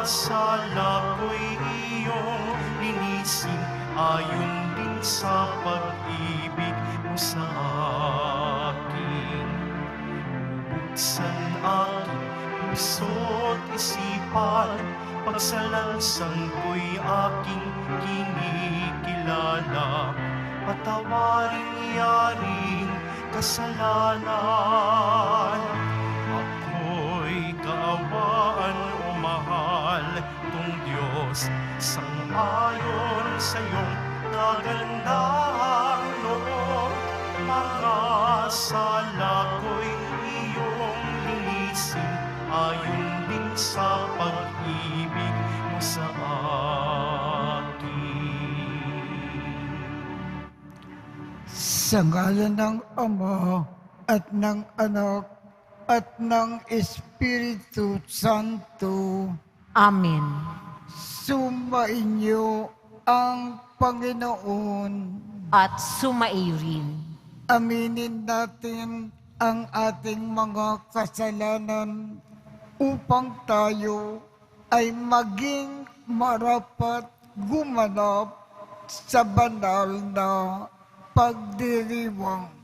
sala ko'y iyong linisin, ayon din sa pag-ibig mo sa akin. Buksan aking puso't isipan, pagsalansang ko'y aking kinikilala. Patawarin yaring kasalanan, ako'y kaawaan o mahal kong Diyos, sang-ayon sa iyong kagandahang loob. Mga sala ko'y iyong linisin, ayon din sa pag-ibig mo sa akin. Sa ngalan ng Ama at ng Anak at ng Espiritu Santo. Amen. Sumainyo ang Panginoon. At sumaiyo rin. Aminin natin ang ating mga kasalanan upang tayo ay maging marapat gumanap sa banal na pagdiriwang.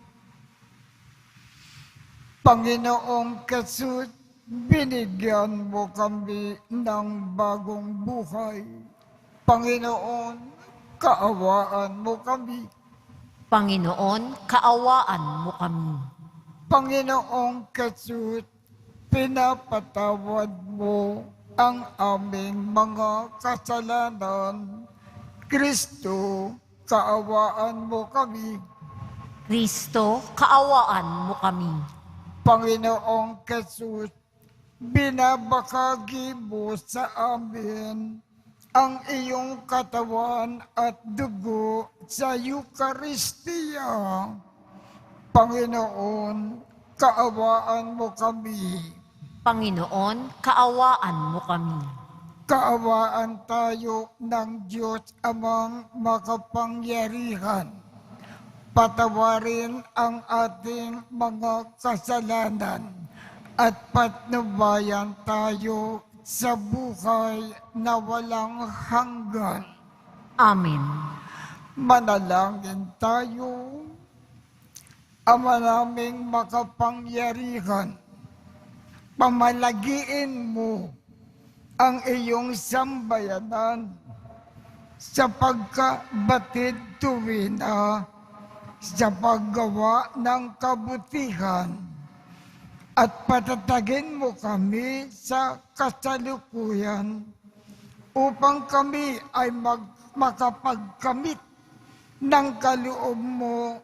Panginoong Jesus, binigyan mo kami ng bagong buhay. Panginoon, kaawaan mo kami. Panginoon, kaawaan mo kami. Panginoong Jesus, pinapatawad mo ang aming mga kasalanan. Kristo, kaawaan mo kami. Kristo, kaawaan mo kami. Panginoong Jesus, binabakagi mo sa amin ang iyong katawan at dugo sa Eucharistia. Panginoon, kaawaan mo kami. Panginoon, kaawaan mo kami. Kaawaan tayo ng Diyos Amang makapangyarihan. Patawarin ang ating mga kasalanan at patnubayan tayo sa buhay na walang hanggan. Amen. Manalangin tayo. Ama naming makapangyarihan, pamalagiin mo ang iyong sambayanan sa pagkabatid tuwina, sa paggawa ng kabutihan, at patatagin mo kami sa kasalukuyan upang kami ay makapagkamit ng kaloob mo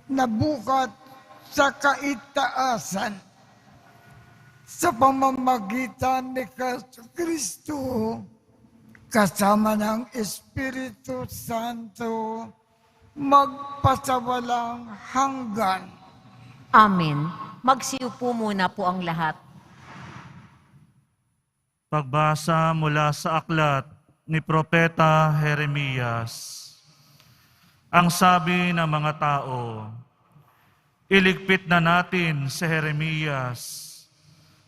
na bukat sa kaitaasan sa pamamagitan ni Kristo kasama ng Espiritu Santo magpasawalang hanggan. Amen. Magsiupo muna po ang lahat. Pagbasa mula sa aklat ni Propeta Jeremias. Ang sabi ng mga tao, iligpit na natin si Jeremias.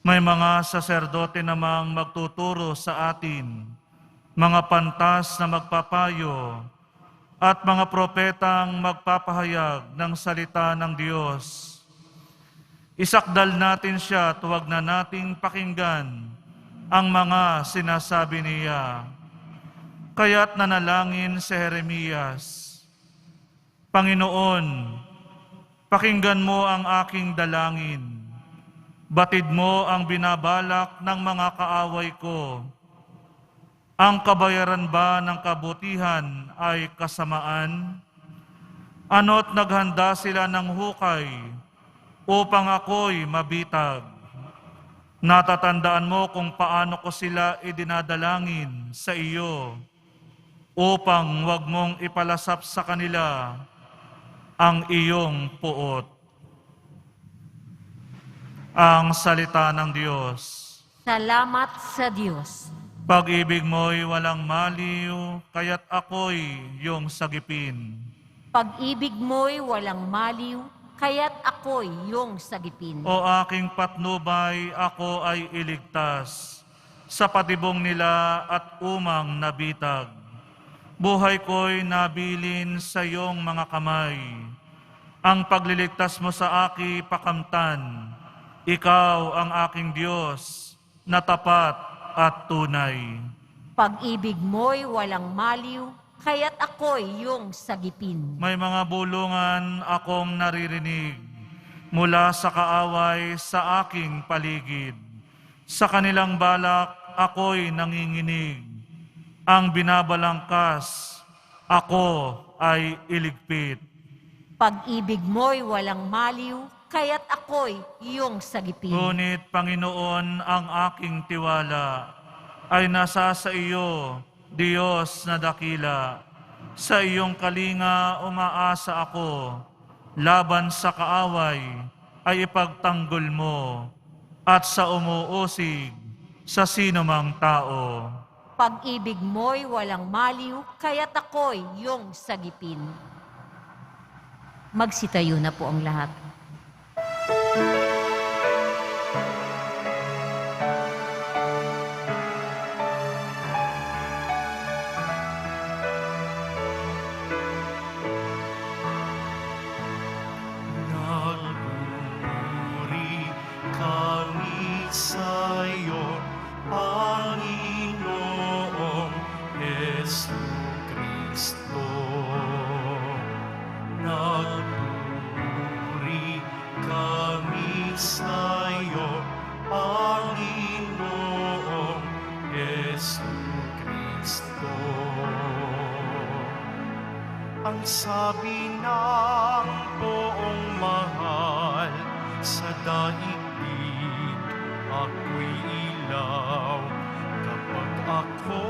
May mga saserdote namang magtuturo sa atin, mga pantas na magpapayo, at mga propetang magpapahayag ng salita ng Diyos. Isakdal natin siya at huwag na nating pakinggan ang mga sinasabi niya. Kaya't nanalangin si Jeremias, Panginoon, pakinggan mo ang aking dalangin. Batid mo ang binabalak ng mga kaaway ko. Ang kabayaran ba ng kabutihan ay kasamaan? Ano't naghanda sila ng hukay upang ako'y mabitag. Natatandaan mo kung paano ko sila idinadalangin sa iyo upang wag mong ipalasap sa kanila ang iyong puot. Ang salita ng Diyos. Salamat sa Diyos. Pag-ibig mo'y walang maliw, kaya't ako'y iyong sagipin. Pag-ibig mo'y walang maliw, kaya't ako'y iyong sagipin. O aking patnubay, ako ay iligtas. sa patibong nila at umang nabitag. Buhay ko'y nabilin sa iyong mga kamay. Ang pagliligtas mo sa aki pakamtan. Ikaw ang aking Diyos na tapat at tunay. Pag-ibig mo'y walang maliw, kaya't ako'y iyong sagipin. May mga bulungan akong naririnig mula sa kaaway sa aking paligid. Sa kanilang balak ako'y nanginginig. Ang binabalangkas, ako ay iligpit. Pag-ibig mo'y walang maliw, kaya't ako'y iyong sagipin. Ngunit Panginoon, ang aking tiwala ay nasa sa iyo, Diyos na dakila. Sa iyong kalinga umaasa ako, laban sa kaaway ay ipagtanggol mo, at sa umuusig sa sinumang tao. Pag-ibig mo'y walang maliw, kaya't ako'y iyong sagipin. Magsitayo na po ang lahat. Nagpupuri kami sa iyo, Panginoong Jesucristo. Nagpupuri kami sa iyo, Panginoong Jesucristo. Ang sabi ng poong mahal sa daigdig, ako'y ilaw kapag ako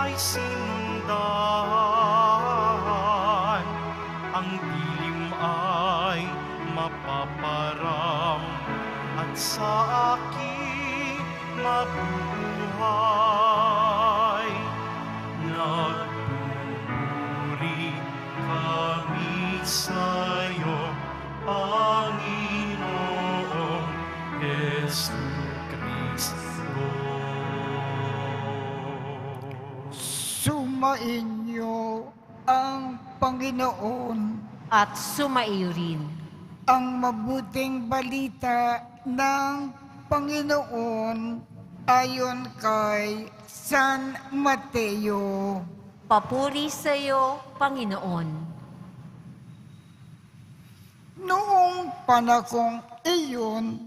ay sinundan. Ang dilim ay mapaparam at sa akin mabubuhay. Nagpupuri kami sa iyo, Panginoong Jesucristo. Sumainyo ang Panginoon. At sumaiyo rin. Ang mabuting balita ng Panginoon ayon kay San Mateo. Papuri sa iyo, Panginoon. Noong panahong iyon,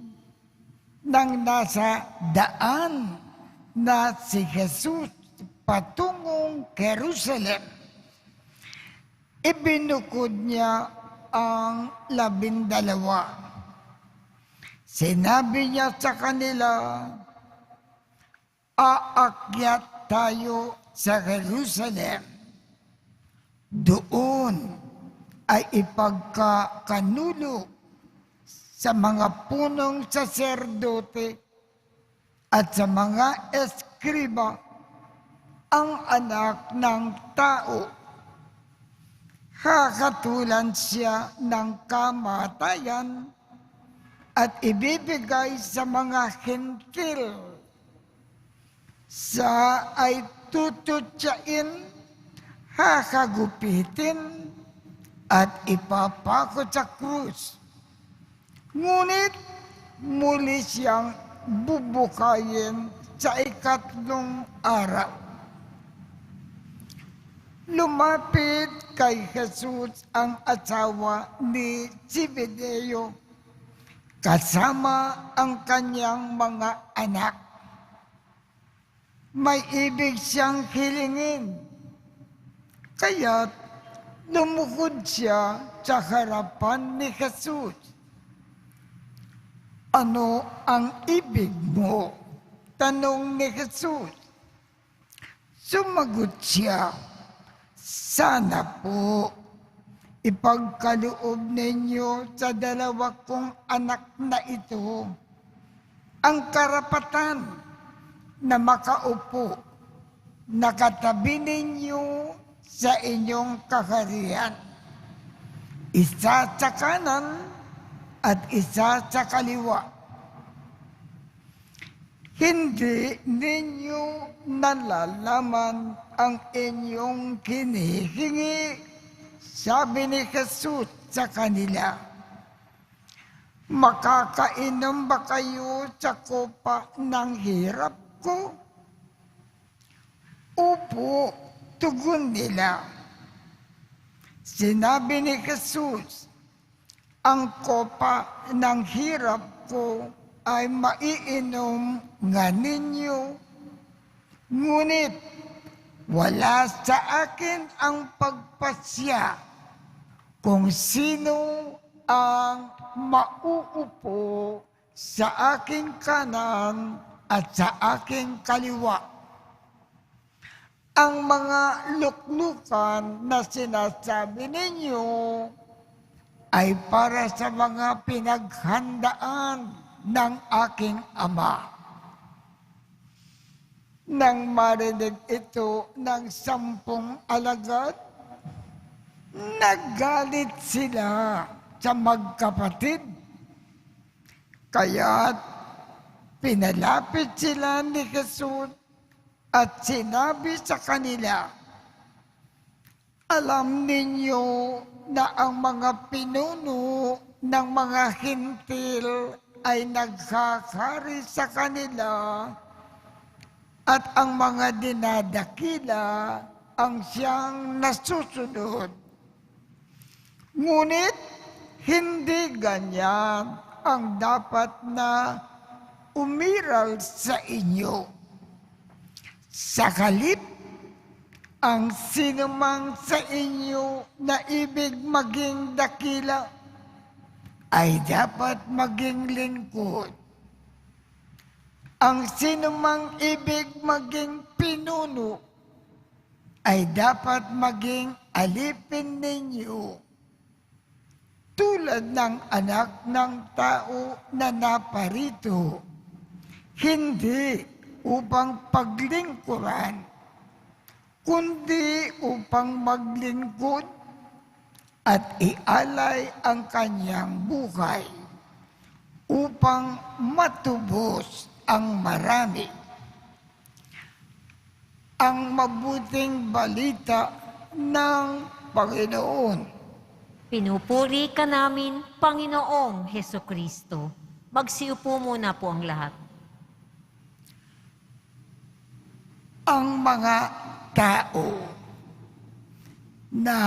nang nasa daan na si Jesus patungong Jerusalem, ibinukod niya ang 12. Sinabi niya sa kanila, aakyat tayo sa Jerusalem. Doon ay ipagkakanulo sa mga punong saserdote at sa mga eskriba ang anak ng tao. Kakatulan siya ng kamatayan at ibibigay sa mga Hentil. Sa ay tututyain, hakagupitin, at ipapako sa krus. Ngunit muli siyang bubukayin sa 3 araw. Lumapit kay Jesus ang asawa ni Zebedeo kasama ang kanyang mga anak. May ibig siyang hilingin, kaya't lumukod siya sa harapan ni Jesus. Ano ang ibig mo? Tanong ni Jesus. Sumagot siya, sana po ipagkaloob ninyo sa 2 kong anak na ito ang karapatan na makaupo nakatabi ninyo sa inyong kaharian. Isa sa kanan at isa sa kaliwa. Hindi ninyo nalalaman ang inyong hinihingi, sabi ni Jesus sa kanila. Makakainom ba kayo sa kopa ng hirap ko? Opo, tugon nila. Sinabi ni Jesus, ang kopa ng hirap ko ay maiinom nga ninyo. Ngunit wala sa akin ang pagpasya kung sino ang mauupo sa aking kanan at sa aking kaliwa. Ang mga luklukan na sinasabi ninyo ay para sa mga pinaghandaan ng aking Ama. Nang marinig ito ng 10 alagad, naggalit sila sa magkapatid. Kaya't pinalapit sila ni Jesus at sinabi sa kanila, alam ninyo na ang mga pinuno ng mga hintil ay nagkakari sa kanila at ang mga dinadakila ang siyang nasusunod. Ngunit hindi ganyan ang dapat na umiral sa inyo. Sa halip, ang sinumang sa inyo na ibig maging dakila ay dapat maging lingkod. Ang sinumang ibig maging pinuno ay dapat maging alipin ninyo, tulad ng anak ng tao na naparito, hindi upang paglingkuran, kundi upang maglingkod at ialay ang kanyang buhay upang matubos ang marami. Ang mabuting balita ng Panginoon. Pinupuri ka namin, Panginoong Hesukristo. Magsiupo muna po ang lahat. Ang mga tao na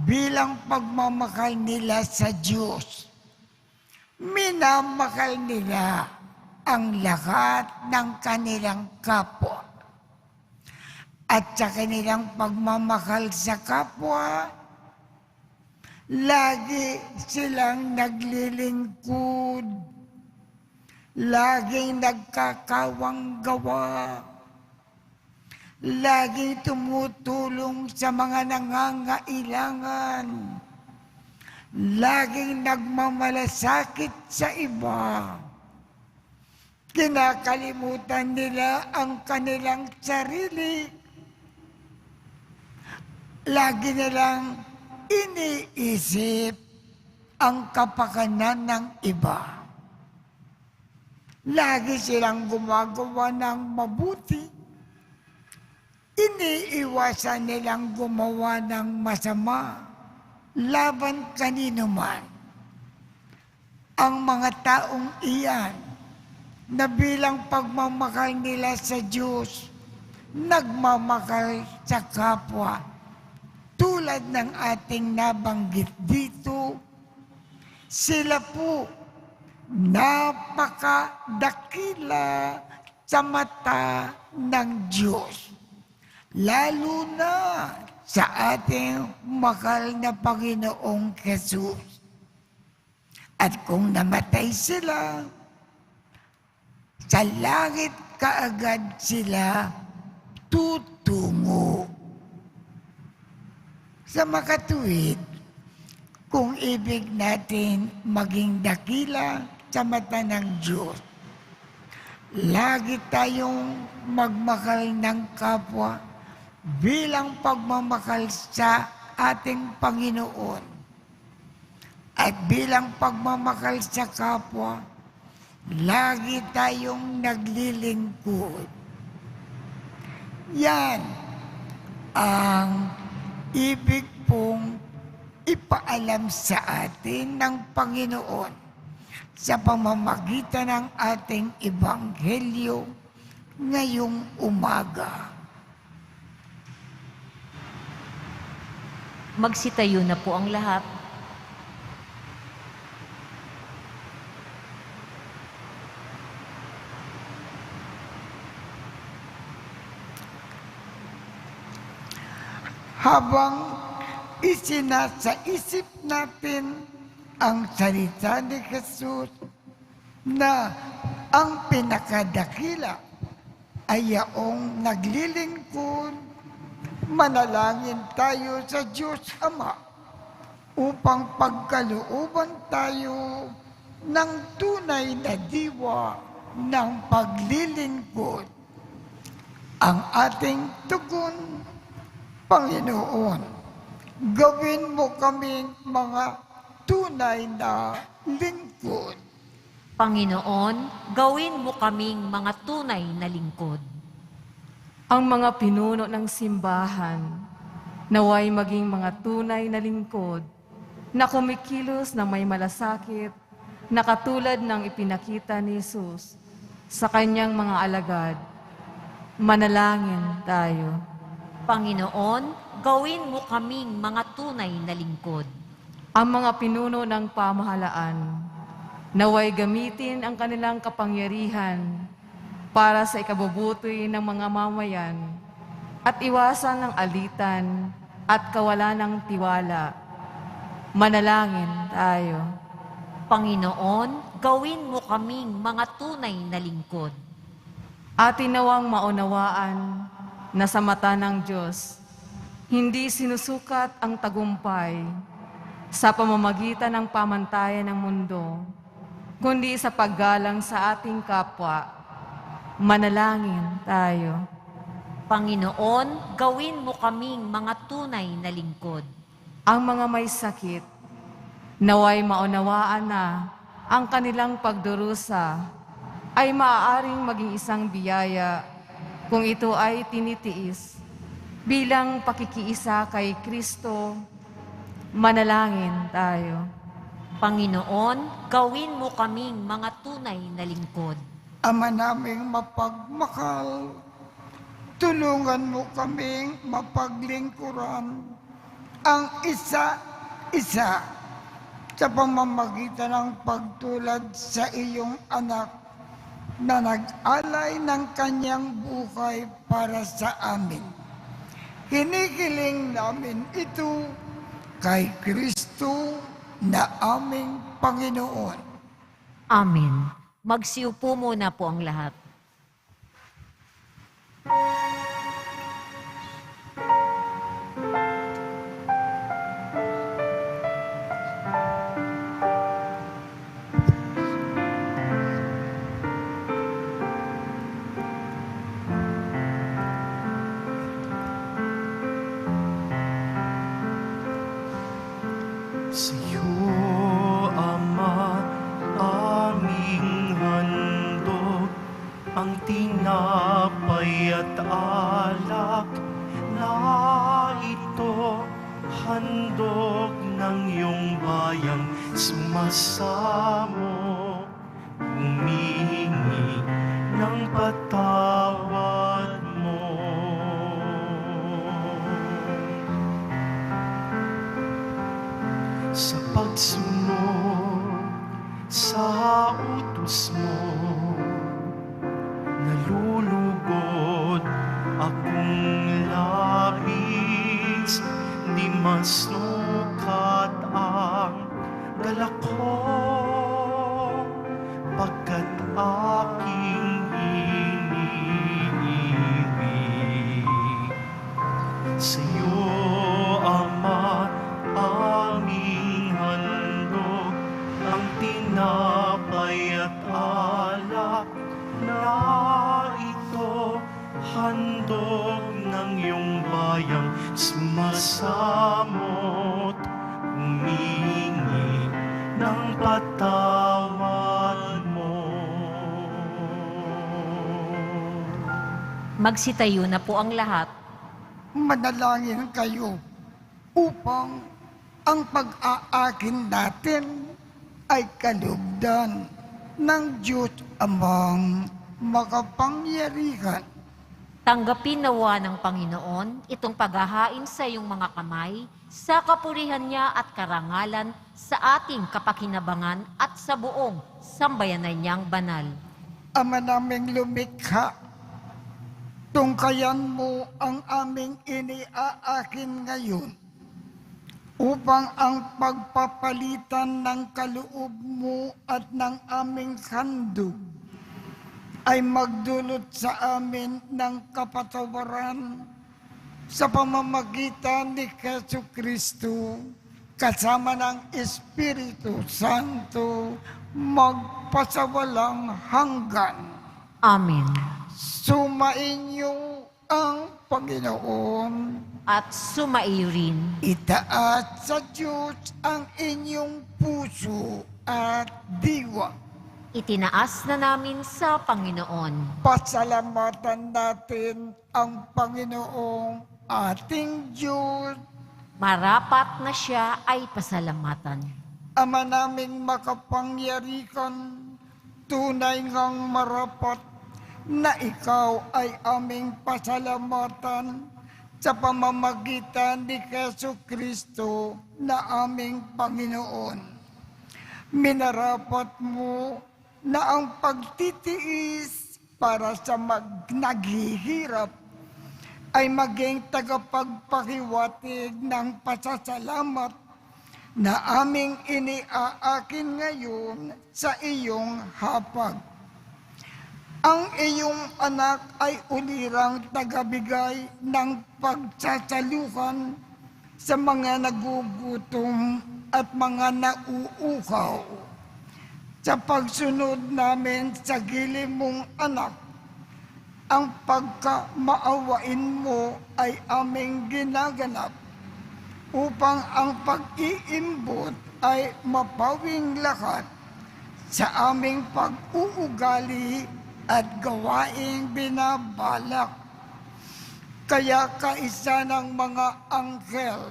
bilang pagmamahal nila sa Diyos, minamahal nila ang lahat ng kanilang kapwa. At sa kanilang pagmamahal sa kapwa, lagi silang naglilingkod, laging nagkakawang gawa, laging tumutulong sa mga nangangailangan, laging nagmamalasakit sa iba. Kinakalimutan nila ang kanilang sarili. Lagi nilang iniisip ang kapakanan ng iba. Lagi silang gumagawa ng mabuti. Iniiwasan nilang gumawa ng masama laban kanino man. Ang mga taong iyan na bilang pagmamahal nila sa Diyos, nagmamahal sa kapwa, tulad ng ating nabanggit dito, sila po napakadakila sa mata ng Diyos. Lalo na sa ating mahal na Panginoong Jesus. At kung namatay sila, sa langit kaagad sila tutungo. Sa makatuwid, kung ibig natin maging dakila sa mata ng Diyos, lagi tayong magmahal ng kapwa bilang pagmamahal sa ating Panginoon. At bilang pagmamahal sa kapwa, lagi tayong naglilingkod. Yan ang ibig pong ipaalam sa atin ng Panginoon sa pamamagitan ng ating Ebanghelyo ngayong umaga. Magsitayo na po ang lahat. Habang isinasaisip natin ang salita ni Jesus na ang pinakadakila ay yaong naglilingkod, manalangin tayo sa Diyos Ama upang pagkalooban tayo ng tunay na diwa ng paglilingkod. Ang ating tugon, Panginoon, gawin mo kaming mga tunay na lingkod. Panginoon, gawin mo kaming mga tunay na lingkod. Ang mga pinuno ng simbahan, naway maging mga tunay na lingkod na kumikilos na may malasakit na katulad ng ipinakita ni Jesus sa kanyang mga alagad. Manalangin tayo. Panginoon, gawin mo kaming mga tunay na lingkod. Ang mga pinuno ng pamahalaan, naway gamitin ang kanilang kapangyarihan para sa ikabubuti ng mga mamayan at iwasan ng alitan at kawalan ng tiwala. Manalangin tayo. Panginoon, gawin mo kaming mga tunay na lingkod. Atin nawang maunawaan na sa mata ng Diyos, hindi sinusukat ang tagumpay sa pamamagitan ng pamantayan ng mundo, kundi sa paggalang sa ating kapwa. Manalangin tayo. Panginoon, gawin mo kaming mga tunay na lingkod. Ang mga may sakit, naway maunawaan na ang kanilang pagdurusa ay maaaring maging isang biyaya kung ito ay tinitiis bilang pakikiisa kay Kristo. Manalangin tayo. Panginoon, gawin mo kaming mga tunay na lingkod. Ama naming mapagmahal, tulungan mo kaming mapaglingkuran ang isa-isa sa pamamagitan ng pagtulad sa iyong anak na nag-alay ng kanyang buhay para sa amin. Hinihiling namin ito kay Kristo na aming Panginoon. Amen. Magsiupo muna po ang lahat. Sa'yo, Ama, aming handog, ang tinapay at alak na ito, handog ng iyong bayang sumasamo, humingi ng patawad mo. Sa pagsunod sa utos mo, nalulugod akong labis, di masukat ang galak ko, pagkat aking iniibig. Sa'yo, Ama, aming handog, ang tinapay at alak na ito, handog ng iyong bayang sumasamot, humingi ng patawad mo. Magsitayo na po ang lahat. Manalangin kayo upang ang pag-aakin natin ay kalugdan ng Diyos Amang makapangyarihan. Tanggapin nawa ng Panginoon itong paghahain sa iyong mga kamay sa kapurihan niya at karangalan sa ating kapakinabangan at sa buong sambayanan niyang banal. Ama naming lumikha, tungkayan mo ang aming iniaakin ngayon upang ang pagpapalitan ng kaloob mo at ng aming handog ay magdulot sa amin ng kapatawaran sa pamamagitan ni Jesucristo kasama ng Espiritu Santo magpasawalang hanggan. Amen. Sumainyo ang Panginoon. At sumaiyo rin. Itaas sa Diyos ang inyong puso at diwa. Itinaas na namin sa Panginoon. Pasalamatan natin ang Panginoong ating Diyos. Marapat na siya ay pasalamatan. Ama naming makapangyarihan, tunay ngang marapat na ikaw ay aming pasalamatan sa pamamagitan ni Jesucristo na aming Panginoon. Minarapat mo na ang pagtitiis para sa naghihirap ay maging tagapagpahiwatig ng pasasalamat na aming iniaakin ngayon sa iyong hapag. Ang iyong anak ay ulirang tagabigay ng pagsasaluhan sa mga nagugutom at mga nauuhaw. Sa pagsunod namin sa giling mong anak, ang pagkamaawain mo ay aming ginaganap upang ang pag-iimbot ay mapawing lahat sa aming pag-uugali at gawaing binabalak. Kaya kaisa ng mga anghel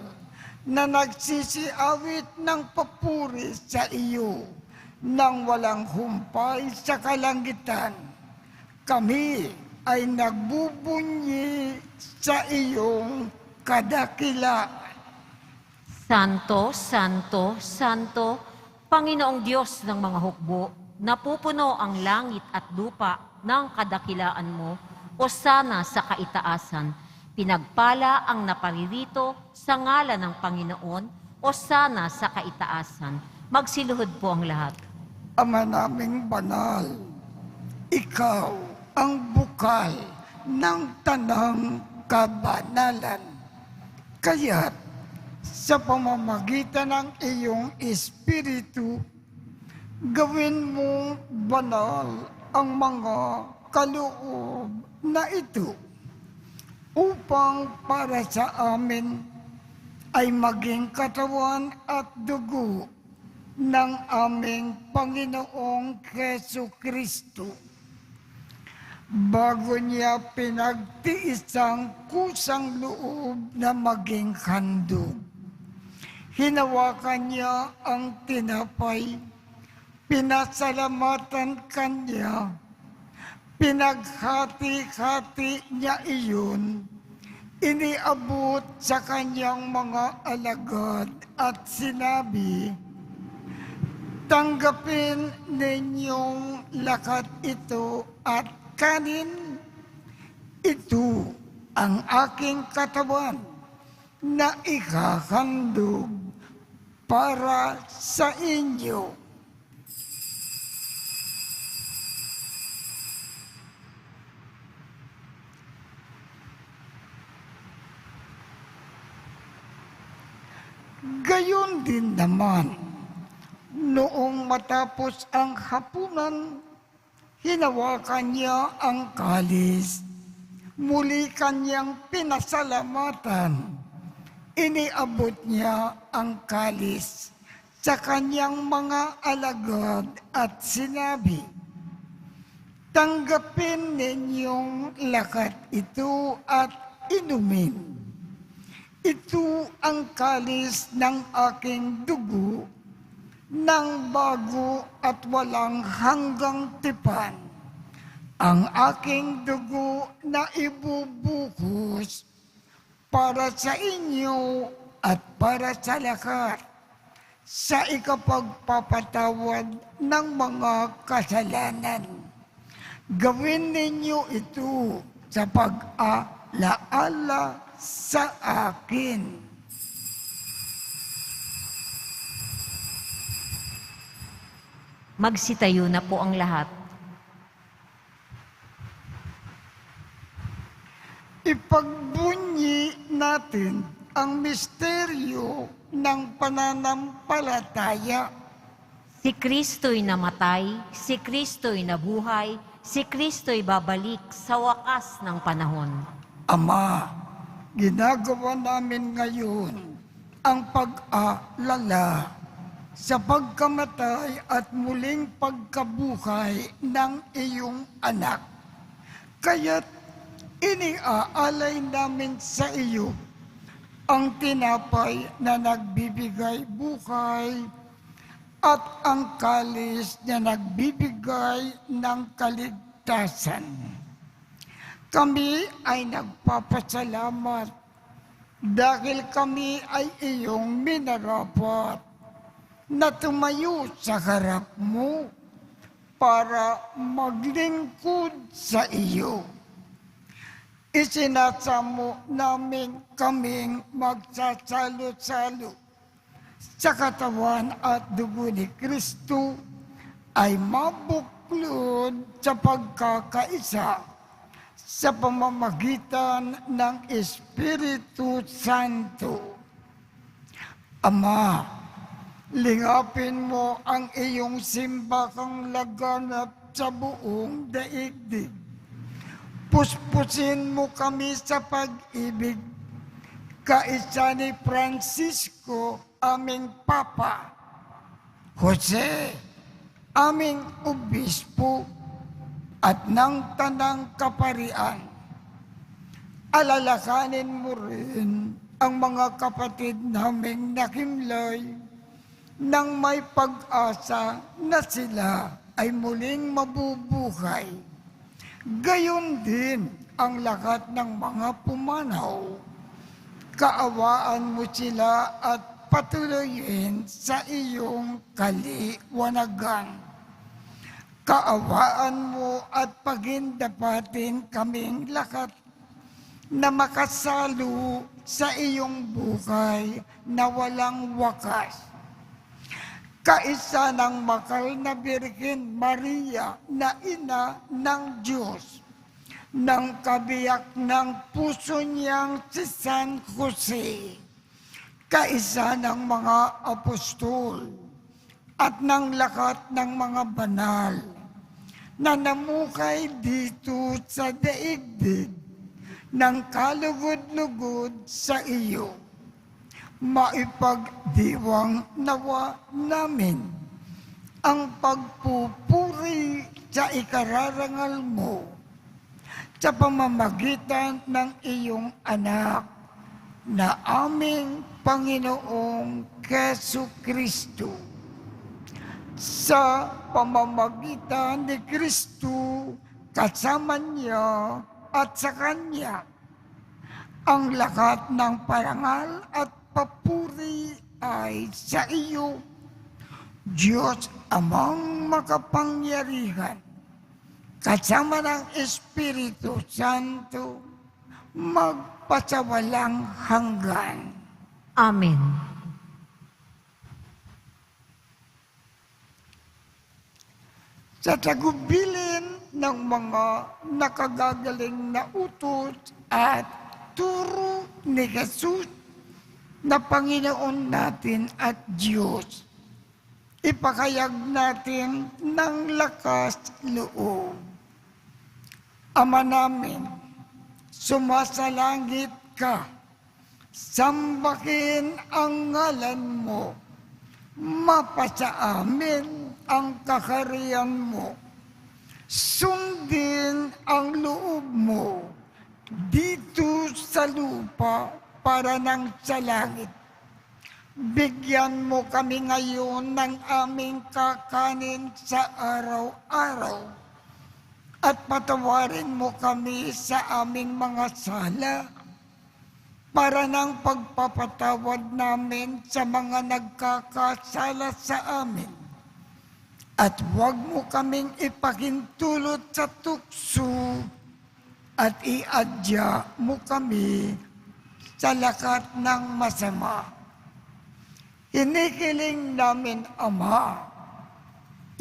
na nagsisiawit ng papuri sa iyo nang walang humpay sa kalangitan, kami ay nagbubunyi sa iyong kadakilaan. Santo, Santo, Santo, Panginoong Diyos ng mga hukbo, napupuno ang langit at lupa ng kadakilaan mo, o sana sa kaitaasan. Pinagpala ang naparirito sa ngalan ng Panginoon, o sana sa kaitaasan. Magsiluhod po ang lahat. Ama naming banal, ikaw ang bukal ng tanang kabanalan. Kaya't sa pamamagitan ng iyong Espiritu, gawin mong banal ang mga kaloob na ito upang para sa amin ay maging katawan at dugo ng aming Panginoong Jesucristo. Bago niya pinagtiis ang kusang loob na maging handog, hinawakan niya ang tinapay, pinasalamatan kanya, pinaghati-hati niya iyon, iniabot sa kanyang mga alagad at sinabi, "Tanggapin ninyong lakat ito at kanin. Ito ang aking katawan na ikahandog para sa inyo." Gayon din naman, noong matapos ang hapunan, hinawakan niya ang kalis, muli kanyang pinasalamatan. Iniabot niya ang kalis sa kanyang mga alagad at sinabi, Tanggapin ninyong lakat ito at inumin. Ito ang kalis ng aking dugo, ng bago at walang hanggang tipan. Ang aking dugo na ibubuhos para sa inyo at para sa lahat, sa ikapagpapatawad ng mga kasalanan. Gawin ninyo ito sa pag-alaala sa akin. Magsitayo na po ang lahat. Ipagbunyi natin ang misteryo ng pananampalataya. Si Kristo'y namatay, si Kristo'y nabuhay, si Kristo'y babalik sa wakas ng panahon. Ama, ginagawa namin ngayon ang pag-alala sa pagkamatay at muling pagkabuhay ng iyong anak. Kaya't iniaalay namin sa iyo ang tinapay na nagbibigay buhay at ang kalis na nagbibigay ng kaligtasan. Kami ay nagpapasalamat dahil kami ay iyong minarapat na tumayo sa harap mo para maglingkod sa iyo. Isinasamo namin kaming magsasalo-salo sa katawan at dugo ni Kristo ay mabuklod sa pagkakaisa sa pamamagitan ng Espiritu Santo. Ama, lingapin mo ang iyong simbakang laganap sa buong daigdig. Puspusin mo kami sa pag-ibig, kaisa ni Francisco, aming Papa, Jose, aming Obispo, at ng Tanang Kaparian. Alalakanin mo rin ang mga kapatid naming nakimlay nang may pag-asa na sila ay muling mabubuhay. Gayon din ang lahat ng mga pumanaw. Kaawaan mo sila at patuloyin sa iyong kaliwanagan. Kaawaan mo at pagindapatin kaming lahat na makasalo sa iyong buhay na walang wakas. Kaisa ng makal na Birhen Maria na ina ng Diyos, ng kabiyak ng puso niyang si San Jose, kaisa ng mga apostol at ng lahat ng mga banal na namukay dito sa daigdig ng kalugod-lugod sa iyo. Maipagdiwang nawa namin ang pagpupuri sa ikararangal mo sa pamamagitan ng iyong anak na aming Panginoong Jesucristo. Sa pamamagitan ni Kristo, kasama niya at sa Kanya, ang lahat ng parangal at papuri ay sa iyo, Diyos Amang makapangyarihan, kasama ng Espiritu Santo, magpasawalang hanggan. Amen. Sa tagubilin ng mga nakagagaling na utos at turo ni Jesus na Panginoon natin at Diyos, ipakayag natin ng lakas loob. Ama namin, sumasalangit ka, sambahin ang ngalan mo, mapasa amin ang kaharian mo, Sundin ang loob mo dito sa lupa para nang sa langit. Bigyan mo kami ngayon ng aming kakanin sa araw-araw at patawarin mo kami sa aming mga sala para ng pagpapatawad namin sa mga nagkakasala sa amin. At huwag mo kaming ipahintulot sa tukso at iadya mo kami sa lakat ng masama. Hinihiling namin, Ama,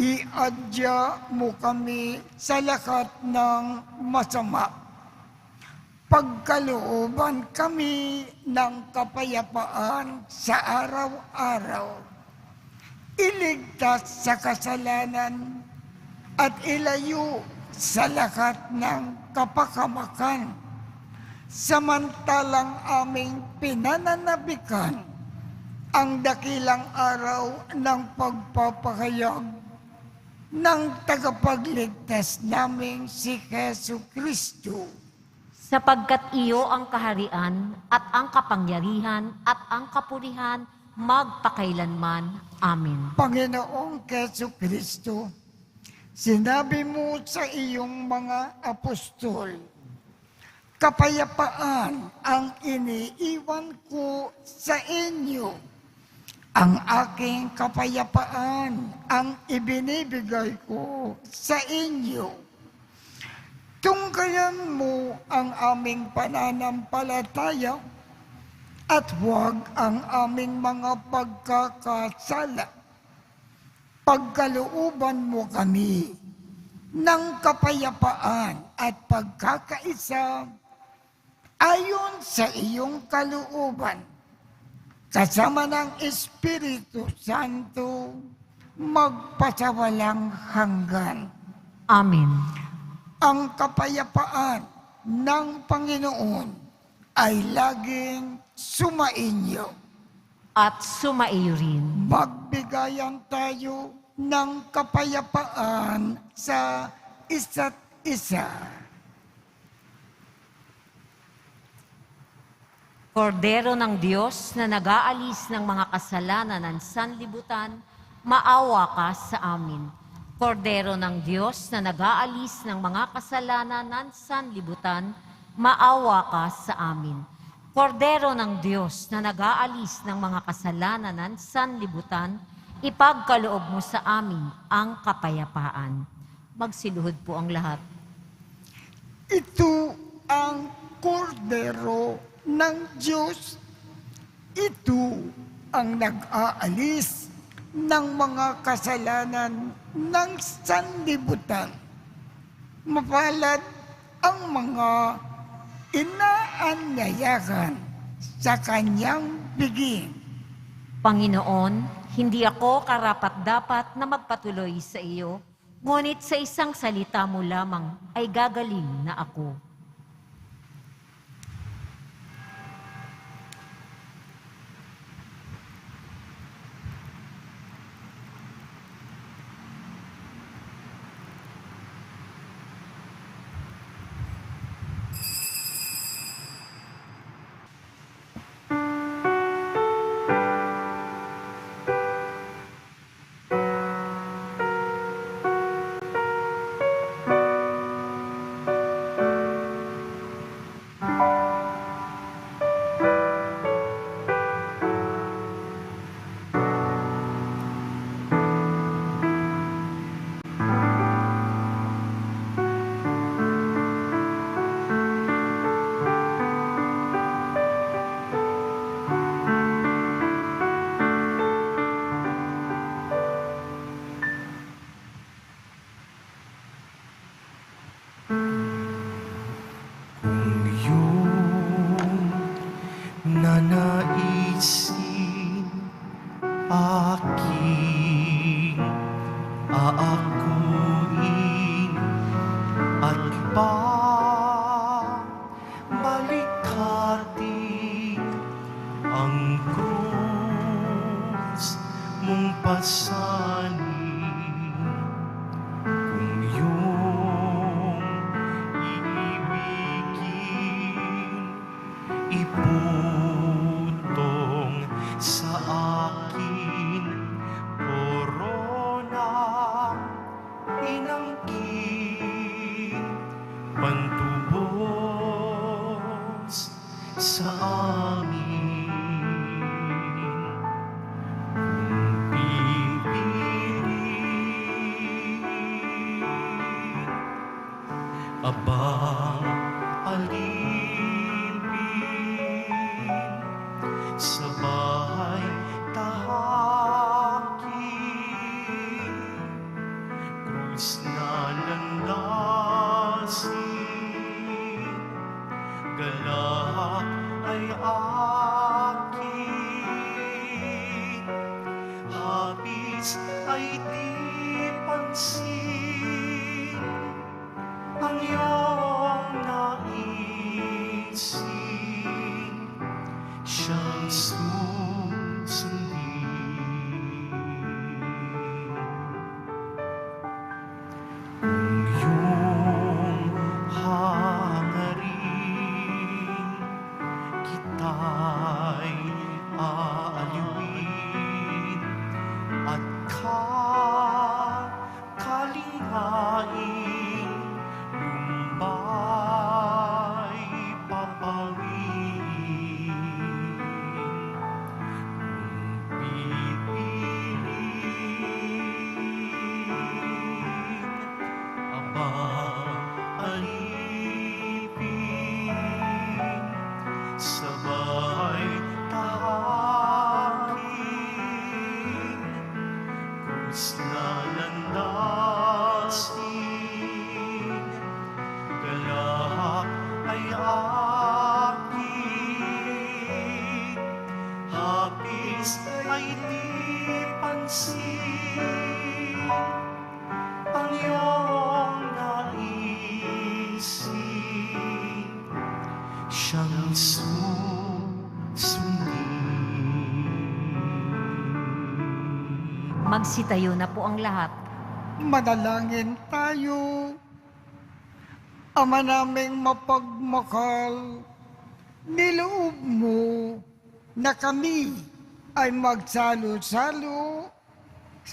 iadya mo kami sa lakat ng masama. Pagkalooban kami ng kapayapaan sa araw-araw. Iligtas sa kasalanan at ilayo sa lahat ng kapakamakan, samantalang aming pinananabikan ang dakilang araw ng pagpapahayag ng tagapagligtas naming si Jesu Kristo. Sapagkat iyo ang kaharian at ang kapangyarihan at ang kapurihan magpakailanman. Amen. Panginoong Jesu Kristo, sinabi mo sa iyong mga apostol, kapayapaan ang iniiwan ko sa inyo. Ang aking kapayapaan ang ibinibigay ko sa inyo. Tunggayan mo ang aming pananampalataya at huwag ang aming mga pagkakasala. Pagkalooban mo kami ng kapayapaan at pagkakaisa ayon sa iyong kalooban, kasama ng Espiritu Santo, magpasawalang hanggan. Amen. Ang kapayapaan ng Panginoon ay laging sumainyo. At sumaiyo rin. Magbigayan tayo ng kapayapaan sa isa't isa. Kordero ng Diyos na nag-aalis ng mga kasalanan ng sanlibutan, maawa ka sa amin. Kordero ng Diyos na nag-aalis ng mga kasalanan ng sanlibutan, maawa ka sa amin. Kordero ng Diyos na nag-aalis ng mga kasalanan ng sanlibutan, ipagkaloob mo sa amin ang kapayapaan. Magsiluhod po ang lahat. Ito ang kordero ng Diyos. Ito ang nag-aalis ng mga kasalanan ng sanlibutan. Mapalad ang mga inaanyayahan sa kanyang biging. Panginoon, hindi ako karapat-dapat na magpatuloy sa iyo, ngunit sa isang salita mo lamang ay gagaling na ako. Kung iyong nanaisin aking aakuin at malikhatin ang krus mong pasanin. Kung iyong iputong sa akin korona, inangkin pantubos sa amin. Kung pipiliin, abang alipin sa bahay tahakin, krus na landasin, galak ay akin, hapis ay di pansin, ang iyong naisin, siyang susundin. Kung iyong hangarin, kita'y aaliwin at kalinghain, lumbay papawin. Kung pipiliin, aba alipin sa bahay tahakin, krus na landasin, galak ay akin, hapis ay di pansin, ang iyong naisin, siyang susundin. Magsitayo na po ang lahat. Manalangin tayo. Ama naming mapagmahal, niloob mo na kami ay magsalo-salo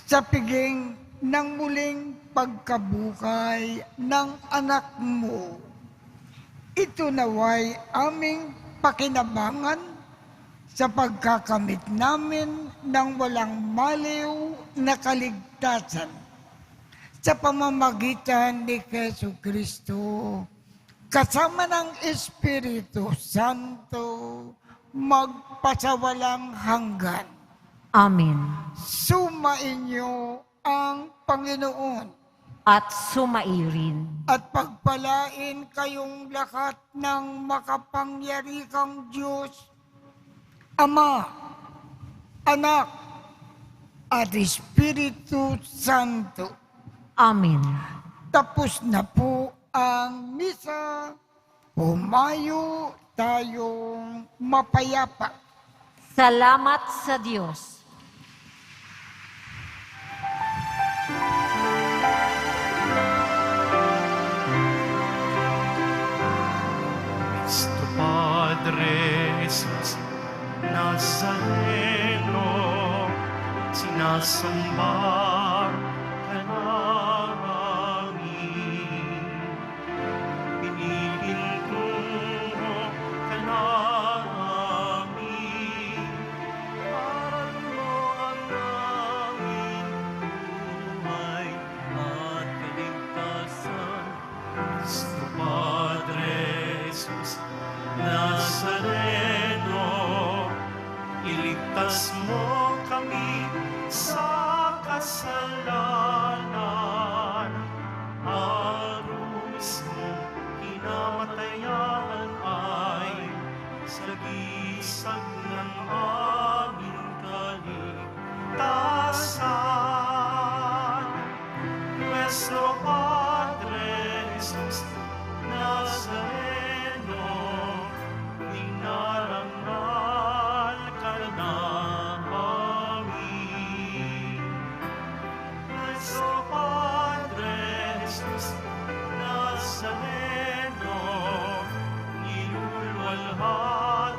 sa piging ng muling pagkabuhay ng anak mo. Ito naway aming pakinabangan sa pagkakamit namin ng walang maliw na kaligtasan sa pamamagitan ni Jesu Kristo, kasama ng Espiritu Santo, magpasawalang hanggan. Amen. Sumainyo ang Panginoon At sumairin. at pagpalain kayong lahat ng makapangyarihang Diyos, Ama, Anak, at Espiritu Santo. Amen. Tapos na po ang misa. Humayo tayong mapayapa. Salamat sa Diyos. Cristo Padre Jesus Nazareno, sinasamba ka namin, pinihintungo ka namin, para mo ang aming buhay at kaligtasan. Cristo Padre Jesus Nazareno, iligtas mo kami sa kasalanan. Arus mo kinamatayan ay sagisag ng aming kaligtasan. Nuestro Padre Jesus Nazareno, dinarangal ka namin. Nuestro Padre Jesus Nazareno, nilulwalhati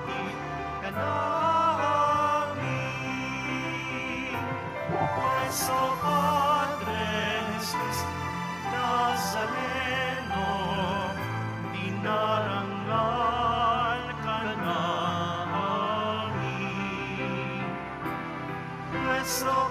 nuestro